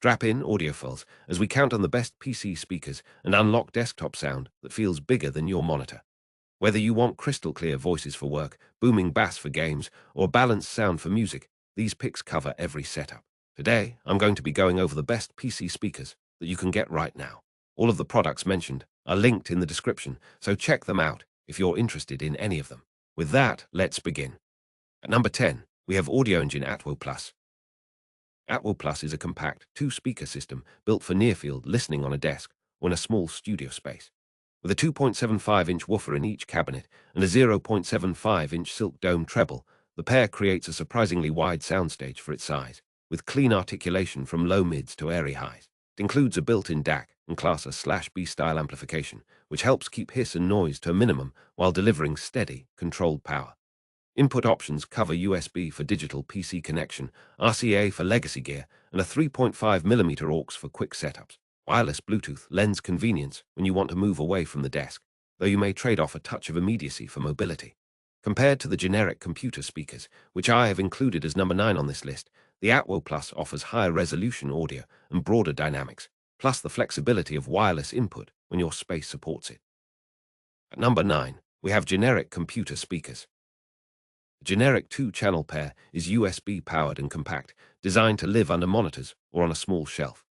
Strap in audiophiles as we count on the best PC speakers and unlock desktop sound that feels bigger than your monitor. Whether you want crystal clear voices for work, booming bass for games, or balanced sound for music, these picks cover every setup. Today, I'm going to be going over the best PC speakers that you can get right now. All of the products mentioned are linked in the description, so check them out if you're interested in any of them. With that, let's begin. At number 10, we have Audio Engine Atwo Plus. Atwo Plus is a compact two-speaker system built for near-field listening on a desk or in a small studio space. With a 2.75-inch woofer in each cabinet and a 0.75-inch silk dome treble, the pair creates a surprisingly wide soundstage for its size, with clean articulation from low mids to airy highs. It includes a built-in DAC and Class A/B style amplification, which helps keep hiss and noise to a minimum while delivering steady, controlled power. Input options cover USB for digital PC connection, RCA for legacy gear, and a 3.5mm aux for quick setups. Wireless Bluetooth lends convenience when you want to move away from the desk, though you may trade off a touch of immediacy for mobility. Compared to the generic computer speakers, which I have included as number 9 on this list, the Atwo Plus offers higher resolution audio and broader dynamics, plus the flexibility of wireless input when your space supports it. At number 9, we have generic computer speakers. The generic 2-channel pair is USB-powered and compact, designed to live under monitors or on a small shelf.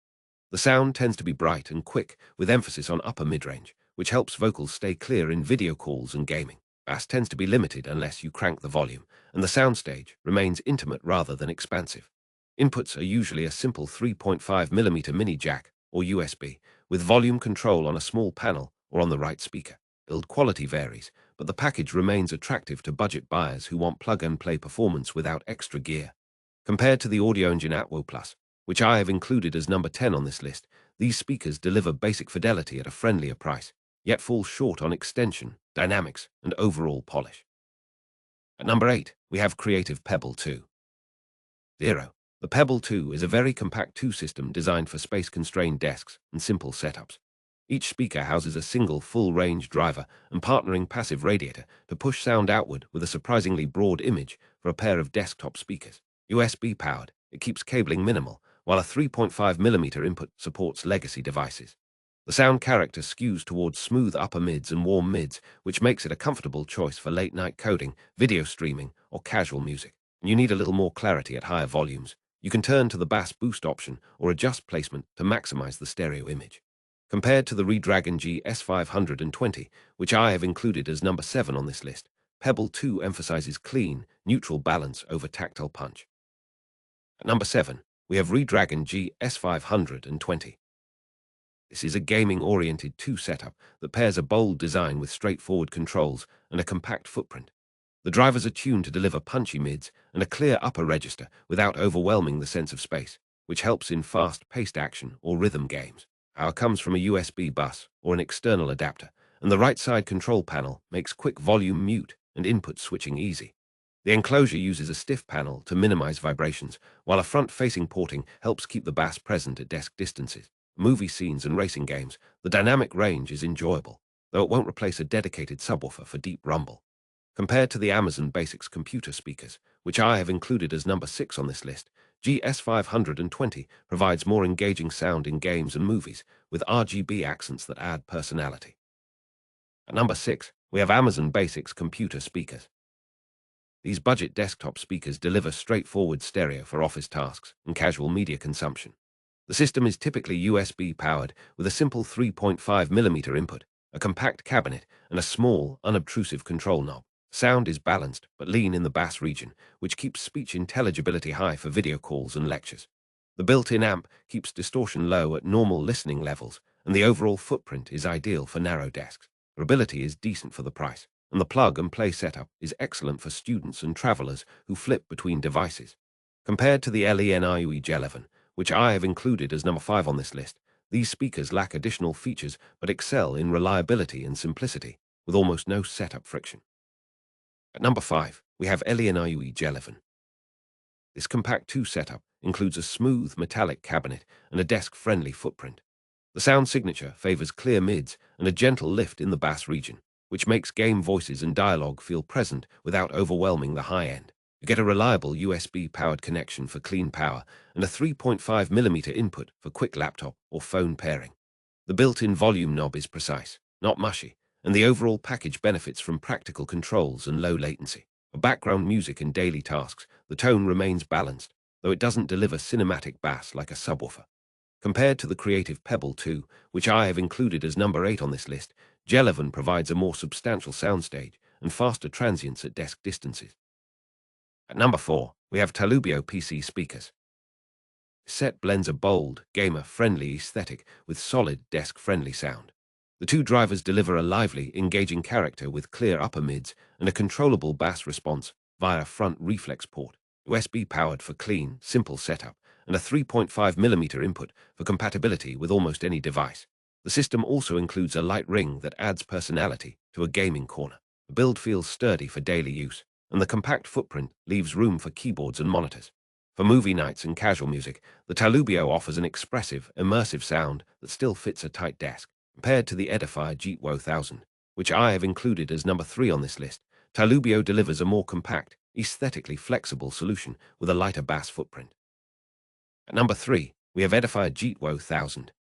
The sound tends to be bright and quick, with emphasis on upper mid-range, which helps vocals stay clear in video calls and gaming. Bass tends to be limited unless you crank the volume, and the soundstage remains intimate rather than expansive. Inputs are usually a simple 3.5mm mini jack or USB, with volume control on a small panel or on the right speaker. Build quality varies, but the package remains attractive to budget buyers who want plug-and-play performance without extra gear. Compared to the Audio Engine Atwo Plus, which I have included as number 10 on this list, these speakers deliver basic fidelity at a friendlier price, yet fall short on extension, dynamics, and overall polish. At number 8, we have Creative Pebble 2. The Pebble 2 is a very compact 2 system designed for space-constrained desks and simple setups. Each speaker houses a single full-range driver and partnering passive radiator to push sound outward with a surprisingly broad image for a pair of desktop speakers. USB-powered, it keeps cabling minimal, while a 3.5mm input supports legacy devices. The sound character skews towards smooth upper mids and warm mids, which makes it a comfortable choice for late-night coding, video streaming, or casual music. And you need a little more clarity at higher volumes. You can turn to the bass boost option or adjust placement to maximize the stereo image. Compared to the Redragon GS520, which I have included as number 7 on this list, Pebble 2 emphasizes clean, neutral balance over tactile punch. At number 7, we have Redragon GS520. This is a gaming-oriented 2 setup that pairs a bold design with straightforward controls and a compact footprint. The drivers are tuned to deliver punchy mids and a clear upper register without overwhelming the sense of space, which helps in fast-paced action or rhythm games. Power comes from a USB bus or an external adapter, and the right-side control panel makes quick volume mute and input switching easy. The enclosure uses a stiff panel to minimize vibrations, while a front-facing porting helps keep the bass present at desk distances. Movie scenes and racing games, the dynamic range is enjoyable, though it won't replace a dedicated subwoofer for deep rumble. Compared to the Amazon Basics computer speakers, which I have included as number 6 on this list, GS520 provides more engaging sound in games and movies, with RGB accents that add personality. At number 6, we have Amazon Basics computer speakers. These budget desktop speakers deliver straightforward stereo for office tasks and casual media consumption. The system is typically USB-powered with a simple 3.5mm input, a compact cabinet, and a small, unobtrusive control knob. Sound is balanced but lean in the bass region, which keeps speech intelligibility high for video calls and lectures. The built-in amp keeps distortion low at normal listening levels, and the overall footprint is ideal for narrow desks. Durability is decent for the price, and the plug-and-play setup is excellent for students and travelers who flip between devices. Compared to the LENIUE G11, which I have included as number 5 on this list, these speakers lack additional features but excel in reliability and simplicity, with almost no setup friction. At number 5, we have LENIUE G11. This compact 2 setup includes a smooth metallic cabinet and a desk-friendly footprint. The sound signature favors clear mids and a gentle lift in the bass region, which makes game voices and dialogue feel present without overwhelming the high end. You get a reliable USB-powered connection for clean power and a 3.5mm input for quick laptop or phone pairing. The built-in volume knob is precise, not mushy, and the overall package benefits from practical controls and low latency. For background music and daily tasks, the tone remains balanced, though it doesn't deliver cinematic bass like a subwoofer. Compared to the Creative Pebble 2, which I have included as number 8 on this list, Jellivan provides a more substantial soundstage and faster transients at desk distances. At number 4, we have Talubio PC speakers. This set blends a bold, gamer-friendly aesthetic with solid, desk-friendly sound. The two drivers deliver a lively, engaging character with clear upper mids and a controllable bass response via a front reflex port, USB-powered for clean, simple setup, and a 3.5mm input for compatibility with almost any device. The system also includes a light ring that adds personality to a gaming corner. The build feels sturdy for daily use, and the compact footprint leaves room for keyboards and monitors. For movie nights and casual music, the Talubio offers an expressive, immersive sound that still fits a tight desk. Compared to the Edifier Jeet 1000, which I have included as number 3 on this list, Talubio delivers a more compact, aesthetically flexible solution with a lighter bass footprint. At number 3, we have Edifier Jeet 1000.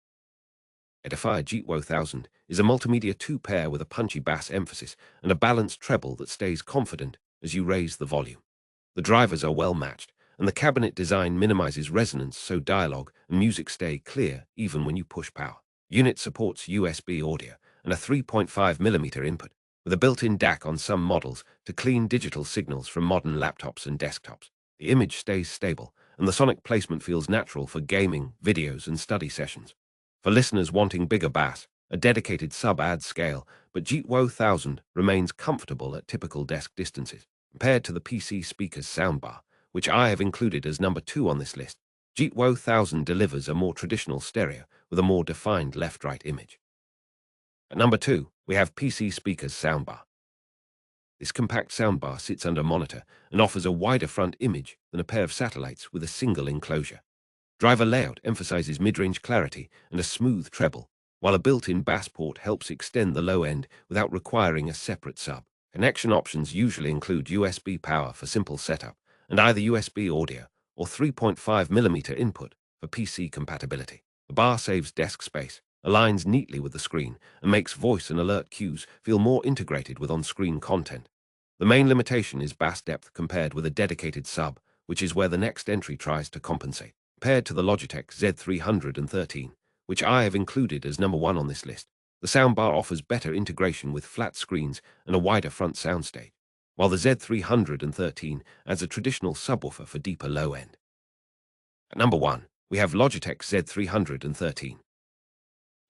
Edifier Jeet 1000 is a multimedia 2-pair with a punchy bass emphasis and a balanced treble that stays confident as you raise the volume. The drivers are well matched, and the cabinet design minimizes resonance so dialogue and music stay clear even when you push power. Unit supports USB audio and a 3.5mm input, with a built-in DAC on some models to clean digital signals from modern laptops and desktops. The image stays stable, and the sonic placement feels natural for gaming, videos, and study sessions. For listeners wanting bigger bass, a dedicated sub adds scale, but Jeet 1000 remains comfortable at typical desk distances. Compared to the PC speaker's soundbar, which I have included as number 2 on this list, Jeet 1000 delivers a more traditional stereo with a more defined left-right image. At number 2, we have PC speaker's soundbar. This compact soundbar sits under monitor and offers a wider front image than a pair of satellites with a single enclosure. Driver layout emphasizes mid-range clarity and a smooth treble, while a built-in bass port helps extend the low end without requiring a separate sub. Connection options usually include USB power for simple setup and either USB audio or 3.5mm input for PC compatibility. The bar saves desk space, aligns neatly with the screen, and makes voice and alert cues feel more integrated with on-screen content. The main limitation is bass depth compared with a dedicated sub, which is where the next entry tries to compensate. Compared to the Logitech Z313, which I have included as number 1 on this list, the soundbar offers better integration with flat screens and a wider front soundstage, while the Z313 adds a traditional subwoofer for deeper low end. At number 1, we have Logitech Z313.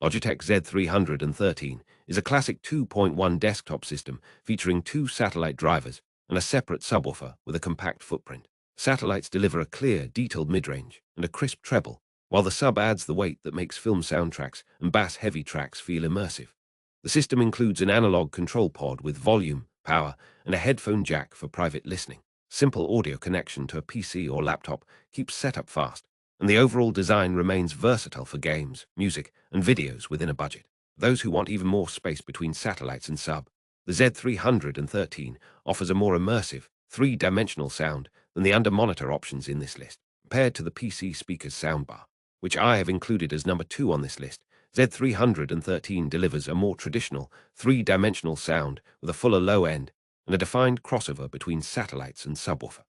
Logitech Z313 is a classic 2.1 desktop system featuring 2 satellite drivers and a separate subwoofer with a compact footprint. Satellites deliver a clear, detailed mid-range and a crisp treble, while the sub adds the weight that makes film soundtracks and bass-heavy tracks feel immersive. The system includes an analog control pod with volume, power, and a headphone jack for private listening. Simple audio connection to a PC or laptop keeps setup fast, and the overall design remains versatile for games, music, and videos within a budget. Those who want even more space between satellites and sub, the Z313 offers a more immersive, 3-dimensional sound than the under-monitor options in this list. Compared to the PC speaker's soundbar, which I have included as number 2 on this list, Z313 delivers a more traditional, 3-dimensional sound with a fuller low end and a defined crossover between satellites and subwoofer.